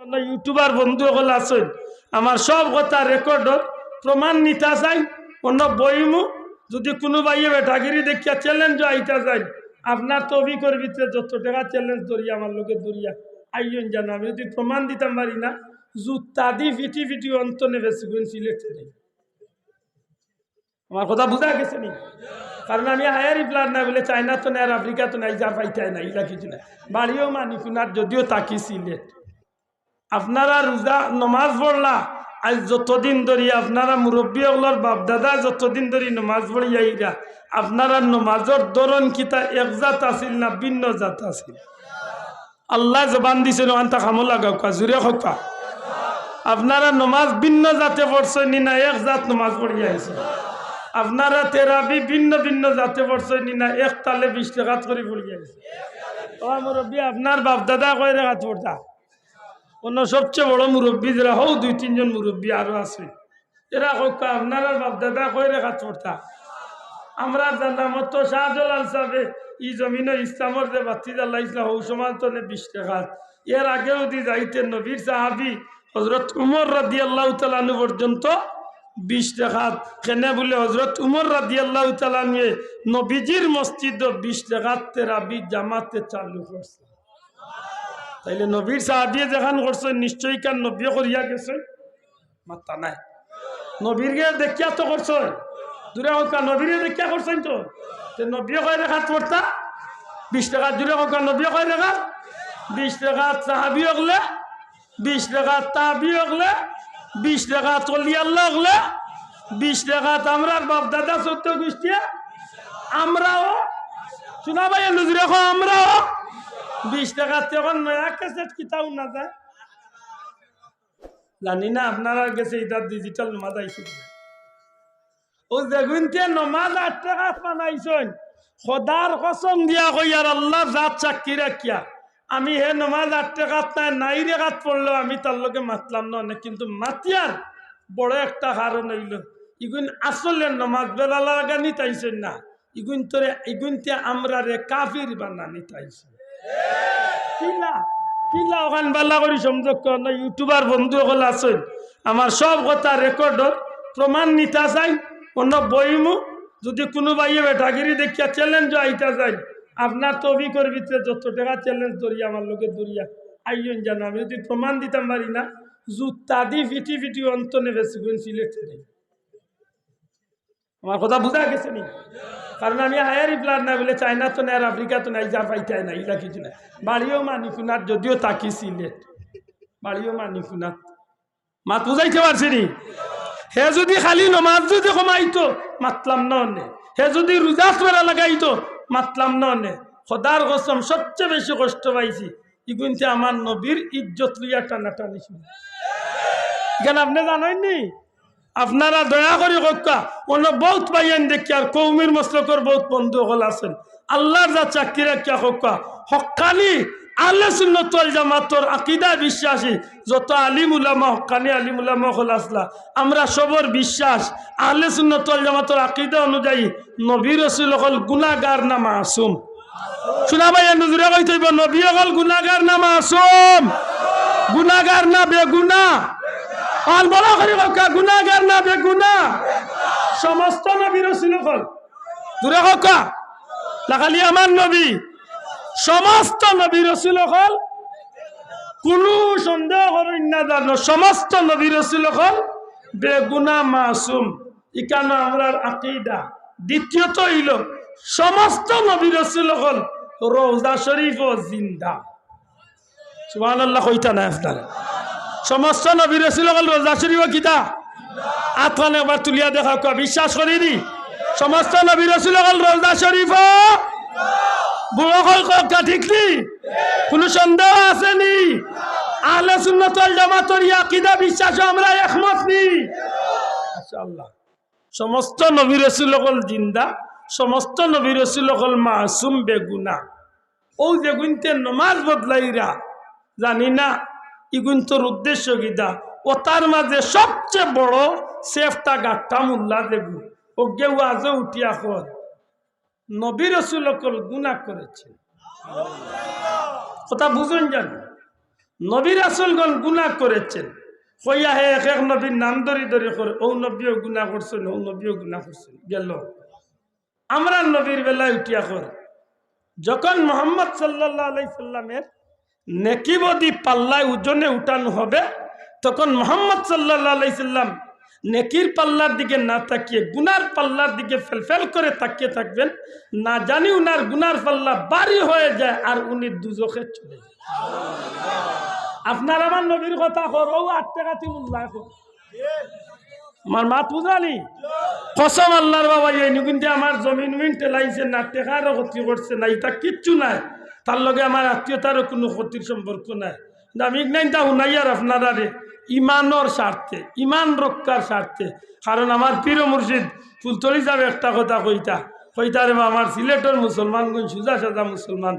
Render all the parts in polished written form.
YouTuber বন্ধু সকল আছেন আমার সব কথা রেকর্ড প্রমাণ নিতা চাই অন্য বইমু যদি কোনো ভাইয়ে বেটাগিরি দেখিয়া চ্যালেঞ্জ আইতা যায় আপনার তবিকর ভিতরে যত টাকা চ্যালেঞ্জ ধরিয়া আমার লোকে ধরিয়া আইন জানো আমি যদি প্রমাণ দিতাম পারি না জুতা দি ফিটি ফিটি অন্তনে বেশি সিলেক্ট নেই আমার কথা বুঝা গেছে নি কারণ আমি হায়ারি প্লার না বলে চায়না তো নাই আর আফ্রিকা তো নাই যা পাইতাই না ইলা কিছু না বাড়িও মানি কুনার যদিও তাকি সিলেট আপনারা রোজা নমাজ পড়লা আজ যতদিন ধরি আপনারা মুরব্বী হলার বাপদাদা যতদিন ধরি নমাজ পড়ি আইরা আপনারা নমাজের ধরন কিতা এক জাত আসিল না ভিন্ন জাত আসিল আল্লাহ জবান দিছে আন্তা খামো লাগাও কা জুড়ে হকা আপনারা নমাজ ভিন্ন জাতে পড়ছেন না এক জাত নমাজ পড়ি আইছে আপনারা তেরাবি ভিন্ন ভিন্ন জাতে পড়ছেন না এক তালে 20 টাকা করে পড়ি আইছে ও মুরব্বী আপনার বাপদাদা কয় রাত পড়তা অন্য সবচেয়ে বড় মুরব্বী যারা হও 2-3 জন মুরব্বী আরো আছে এরা কইকা আপনারা বাপদাদা কয় রেখা চড়তা আমরা জানলাম তো শাহজালাল সাহেব এই জমিনে ইসলামর যে বাতি জ্বালাইছিল হৌ সমাজ তো 20 টাকা এর আগেও দি যাইতেন নবীর সাহাবি হযরত উমর রাদিয়াল্লাহু তাআলা আনহু পর্যন্ত 20 টাকা কেনে বলে হযরত উমর রাদিয়াল্লাহু তাআলা নিয়ে নবীজির মসজিদ 20 টাকা তেরাবি জামাতে চালু করছে তাইলে নবীর সাহাবী যেখান করছেন নিশ্চয়ই কান নবী করিয়া গেছে মাত্তা নাই নবীরকে দেখিয়া তো করছ দূরে হোক নবীরে দেখিয়া করছেন তো নবী কয় রেখা পড়তা 20 টাকা দূরে হোক নবী কয় রেখা 20 টাকা সাহাবী হলে 20 টাকা তাবি হলে 20 টাকা তলি আল্লাহ হলে 20 টাকা আমরার বাপ দাদা সত্য গোষ্ঠী আমরাও শোনা ভাই নজরে আমরাও 20 টাকা তখন নয়া ক্যাসেট কিতাও না যায় জানি না আপনারা গেছে এটা ডিজিটাল নমাজ আইছে ও যেগুনতে নমাজ 8 টাকা বানাইছেন খোদার কসম দিয়া কই আর আল্লাহ জাত সাক্ষী রাখিয়া আমি হে নমাজ 8 টাকা নাই রেখাত পড়লো আমি তার লগে মাতলাম না কিন্তু মাতিয়ার বড় একটা কারণ হইল ইগুন আসলে নমাজ বেলা লাগানি তাইছেন না ইগুন তোরে ইগুনতে আমরা রে কাফির বানানি তাইছে কিলা কিলা ওখান বালা করি সমঝক না ইউটিউবার বন্ধু সকল আছেন আমার সব কথা রেকর্ড প্রমাণ নিতা চাই অন্য বইমু যদি কোনো ভাইয়ে বেটাগিরি দেখিয়া চ্যালেঞ্জ আইতা যায় আপনার তবিকর ভিতরে যত টাকা চ্যালেঞ্জ ধরিয়া আমার লোকে ধরিয়া আইন জানো আমি যদি প্রমাণ দিতাম পারি না জুতা দি ফিটি ফিটি অন্তনে বেশি সিলেক্ট নেই আমার কথা বুঝা গেছে নি কারণ আমি হায়ারি প্লার না বলে চায়না তো নাই আর আফ্রিকা তো নাই যা পাইতাই না ইলা কিছু না বাড়িও মানি কুনার যদিও তাকি সিলেট বাড়িও মানি কুনার মাত বুঝাইতে পারছি নি হে যদি খালি নমাজ যদি কমাইতো মাতলাম না অনে হে যদি রোজা ফেরা লাগাইতো মাতলাম না অনে খোদার কসম সবচেয়ে বেশি কষ্ট পাইছি ইগুনতে আমার নবীর ইজ্জত লইয়া টানাটানি শুনে কেন আপনি জানেননি আপনারা দয়া করে কক্কা অন্য বহুত পাইয়েন দেখি আর কৌমির মসলকর বহুত বন্ধু হল আছেন আল্লাহর যা চাকরি রাখিয়া কক্কা হক্কানি আহলে সুন্নাত ওয়াল জামাতের আকীদা বিশ্বাসী যত আলিম উলামা হক্কানি আলিম উলামা হল আসলা আমরা সবর বিশ্বাস আহলে সুন্নাত ওয়াল জামাতের আকীদা অনুযায়ী নবী রাসূল হল গুনাহগার না মাসুম শোনা ভাই নজরে কইতে হইব নবী হল গুনাহগার না মাসুম গুনাহগার না বেগুনাহ আর বলা করি গুনাহগার না বেগুনাহ সমস্ত নবী রাসূল হল দূরে হকা লাগালি আমার নবী সমস্ত নবী রাসূল হল কোনো সন্দেহ করেন না জানো সমস্ত নবী রাসূল হল বেগুনাহ মাসুম ইকানো আমরার আকীদা দ্বিতীয়ত হইল সমস্ত নবী রাসূল হল রওজা শরীফ ও জিন্দা সুবহানাল্লাহ কইতা না আপনারা সমস্ত নবী রাসূল হল রওজা শরীফ কিতা আতখানে একবার তুলিয়া দেখা বিশ্বাস করিনি সমস্ত নবী রাসূল হল রওজা শরীফ বুড়ো কল কথা ঠিক নি কোনো সন্দেহ আছে নি আহলে সুন্নাত ওয়াল জামাতের আকীদা বিশ্বাস আমরা একমত নি মাশাআল্লাহ সমস্ত নবী রাসূল হল জিন্দা সমস্ত নবী রাসূল হল মাসুম বেগুনাহ ও যেগুনতে নামাজ বদলাইরা জানি না ইগুনতর উদ্দেশ্য কিতা ও তার মাঝে সবচেয়ে বড় সেফটা গাঠা মুল্লা দেবু ও গেউ আজও উঠিয়া কর নবী রাসূল গুনাহ করেছে কথা বুঝুন জানি নবী রাসূলগণ গুনাহ করেছেন, কইয়া হে এক এক নবীর নাম ধরি ধরি করে, ও নবীও গুনাহ করছেন, ও নবীও গুনাহ করছেন। গেল আমরা নবীর বেলায় উঠিয়া কর, যখন মুহাম্মদ সাল্লাল্লাহু আলাইহি সাল্লামের নেকিবদি পাল্লায় ওজনে উঠানো হবে, তখন মুহাম্মদ সাল্লাল্লাহু আলাইহি সাল্লাম নেকির পাল্লার দিকে না তাকিয়ে গুনার পাল্লার দিকে ফেলফেল করে তাকিয়ে থাকবেন, না জানি উনার গুনার পাল্লা ভারী হয়ে যায় আর উনি দুজখে চলে যায়। আপনার আমার নবীর কথা করো, 8 টাকা তিমুল্লাহ আমার মাত বুঝালি কসম আল্লাহর বাবা, এই কিন্তু আমার জমিন টেলাইছে না, টেকারও ক্ষতি করছে না, এটা কিচ্ছু নাই, তার লগে আমার আত্মীয়তারও কোনো ক্ষতির সম্পর্ক নাই। আমি নাইটা শুনাইয়ার আপনারা রে ইমানের স্বার্থে, ইমান রক্ষার স্বার্থে, কারণ আমার পীর মুর্শিদ ফুলতলি যাবে একটা কথা কইতা রে আমার সিলেটের মুসলমানগুন সুজা সাজা মুসলমান,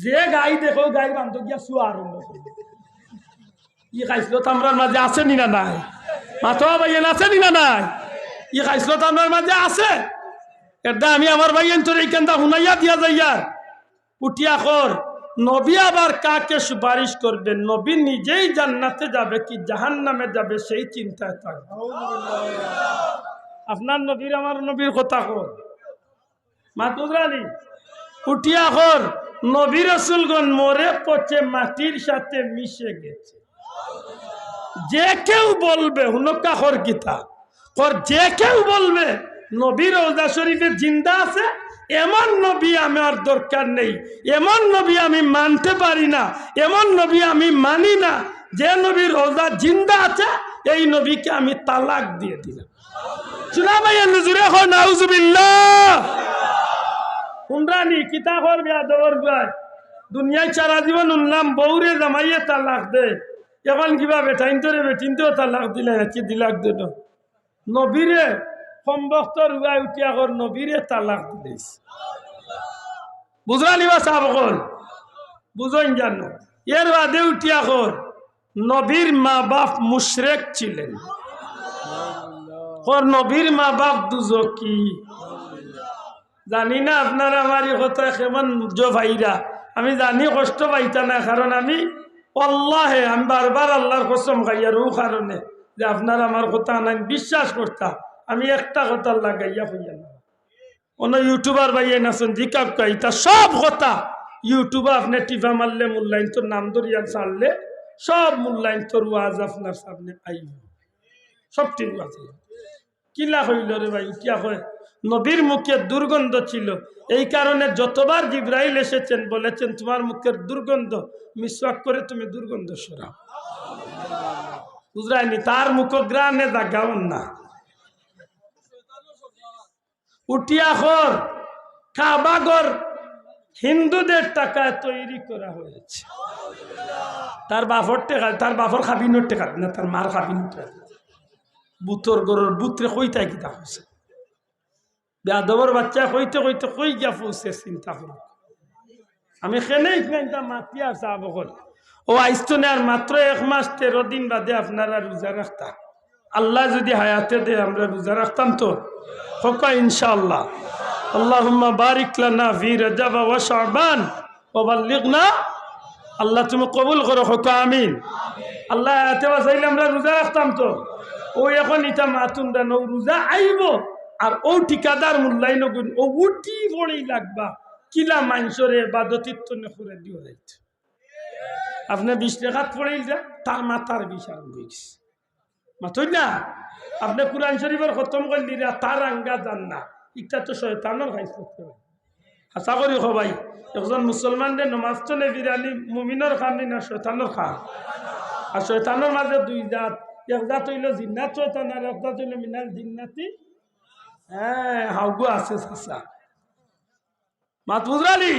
যে গাই দেখো গাই বান্ধব গিয়া শুয়া আরম্ভ করবে। ই খাইছিল আমরার মাঝে আছে নি না নাই? মাথা ভাইয়েন আছে নি না নাই? ই খাইছিল আমরার মাঝে আছে। এটা আমি আমার ভাইয়েন তোর এইখানটা শুনাইয়া দিয়া যাইয়ার উঠিয়া কর, নবী আবার কাকে সুপারিশ করবেন, নবী নিজেই জান্নাতে যাবে কি জাহান্নামে যাবে সেই চিন্তায় থাকবে। আপনার নবীর আমার নবীর কথা কর মাতুরানি উঠিয়া কর, নবী রাসূলগণ মরে পচে মাটির সাথে মিশে গেছে। যে কেউ বলবে হুনকা কর গীতা কর, যে কেউ বলবে নবী রওজা শরীফে জিন্দা আছে, এমন নবী আমার দরকার নেই, এমন নবী আমি মানতে পারি না, এমন নবী আমি মানি না, যে নবী রওজা জিন্দা আছে এই নবীকে আমি তালাক দিয়ে দিলাম। শোনা ভাই জুড়ে হয় নাউজুবিল্লাহ। হুন্ডানি কিতা করবে আদর গায় দুনিয়ায় সারা জীবন উনলাম, বউরে জামাইয়ে তালাক দে, এখন কিবা বেটাইন তোরে বেটিনতেও তালাক দিলে কি দিলাক দিল, নবীরে সম্ভক্ত রুগাই উঠিয়া কর নবীরে তালাক দিস। বুঝলা নিবা সাবকল বুঝইন জানো। এর বাদে উঠিয়া কর নবীর মা বাপ মুশরিক ছিলেন, কর নবীর মা বাপ দুজকি। জানি না আপনারা আমার এই কথা কেমন ভাইরা, আমি জানি কষ্ট পাইতা না, কারণ আমি আল্লাহে আমি বারবার আল্লাহর কসম খাইয়ার ও কারণে যে আপনারা আমার কথা নাই বিশ্বাস করতা, আমি একটা কথা লাগাইয়া হইয়া না। অন্য ইউটিউবার ভাইয়া নাচন জিকাব কাইতা সব কথা ইউটিউবে আপনি টিভা মারলে মূল্যায়ন তোর নাম ধরিয়া ছাড়লে সব মূল্যায়ন তোর ওয়াজ আপনার সামনে আইব, সব ঠিক আছে। কিলা হইল রে ভাই, উঠিয়া হয় নবীর মুখে দুর্গন্ধ ছিল, এই কারণে যতবার জিবরাইল এসেছেন বলেছেন তোমার মুখের দুর্গন্ধ মিসওয়াক করে তুমি দুর্গন্ধ সরাও। বুঝরাইনি তার মুখ গ্রানে জাগাও না। উঠিয়া কর কাবাগর হিন্দুদের টাকায় তৈরি করা হয়েছে, তার বাপর টেকা, তার বাপর খাবিনোর টেকা না, তার মার খাবিনোর টেকা। বুতর গরুর বুতরে কইতাই কিতা হয়েছে, বেয়াদবর বাচ্চা কইতে কইতে কই গিয়া পৌঁছে চিন্তা করো। আমি খেনেই মাতি আর চাব কর ও আইস্তনে আর মাত্র 1 মাস 13 দিন বাদে আপনারা রোজা রাখতা, আল্লাহ যদি হায়াতে দে আমরা রোজা রাখতাম তো হকা ইনশাআল্লাহ। আল্লাহুম্মা বারিক লানা ফি রজব ওয়া শাবান ওয়া বাল্লিগনা, আল্লাহ তুমি কবুল করো হকা আমিন। আল্লাহ হায়াতে বাঁচাইলে আমরা রোজা রাখতাম তো। ও এখন ইটা মাতুন দেন ও রোজা আইব আর ও ঠিকাদার মূল্যায়ন গুণ ও উঠি পড়েই লাগবা কিলা মানুষরে বাদতিত্ব করে দিয়ে যাইতে। আপনি 20 টাকা পড়েই যা তার মাথার বিষ আরম্ভ হয়েছে মাথই না। আপনি কুরআন শরীফের খতম করলি তার আঙ্গা যান না, ইটা তো শয়তানের খাইছ করতে হবে। আশা করি ভাই একজন মুসলমানদের নমাজ তো নেবিরানি মুমিনের খান না শয়তানের খান। আর শয়তানের মাঝে 2 জাত, এক জাত হইল জিন্নাত শয়তান আর এক জাত হইল মিনাল জিন্নাতি। হ্যাঁ হাউগু আছে চাচা মাত বুঝরালি।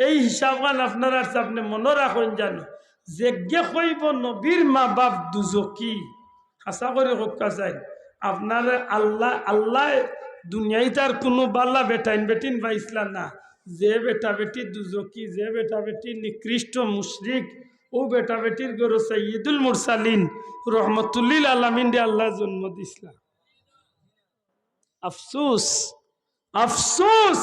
এই হিসাবগান আপনার আপনি মনে রাখুন জানো যে কইব নবীর মা বাপ দুজকি, আশা করে হকা চাই আপনার আল্লাহ আল্লাহ দুনিয়ায় তার কোনো বাল্লা বেটাইন বেটিন পাইছিলা না। যে বেটা বেটি দুজকি, যে বেটা বেটি নিকৃষ্ট মুশরিক, ও বেটা বেটির গরু সাইয়্যিদুল মুরসালিন রহমতুল্লিল আলামিন দে আল্লাহ জন্ম দিছিলা। আফসোস আফসোস,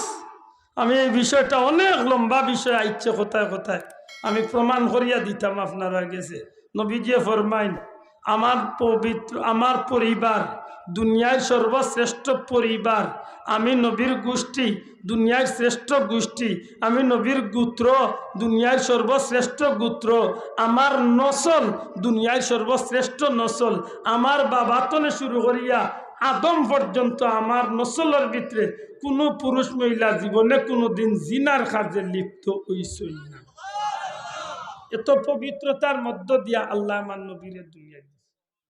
আমি এই বিষয়টা অনেক লম্বা বিষয় আইছে কোথায় কোথায়, আমি প্রমাণ করিয়া দিতাম আপনারা গেছে। নবীজি ফরমাইন, আমার পবিত্র আমার পরিবার দুনিয়ার সর্বশ্রেষ্ঠ পরিবার, আমি নবীর গোষ্ঠী দুনিয়ার শ্রেষ্ঠ গোষ্ঠী, আমি নবীর গোত্র দুনিয়ার সর্বশ্রেষ্ঠ গোত্র, আমার নসল দুনিয়ার সর্বশ্রেষ্ঠ নসল। আমার বাবা তনে শুরু করিয়া আদম পর্যন্ত আমার নসলের ভিতরে কোনো পুরুষ মহিলা জীবনে কোনো দিন জিনার কাজে লিপ্ত হইছই না। এত পবিত্রতার মধ্য দিয়া আল্লাহ আমার নবীর দুনিয়া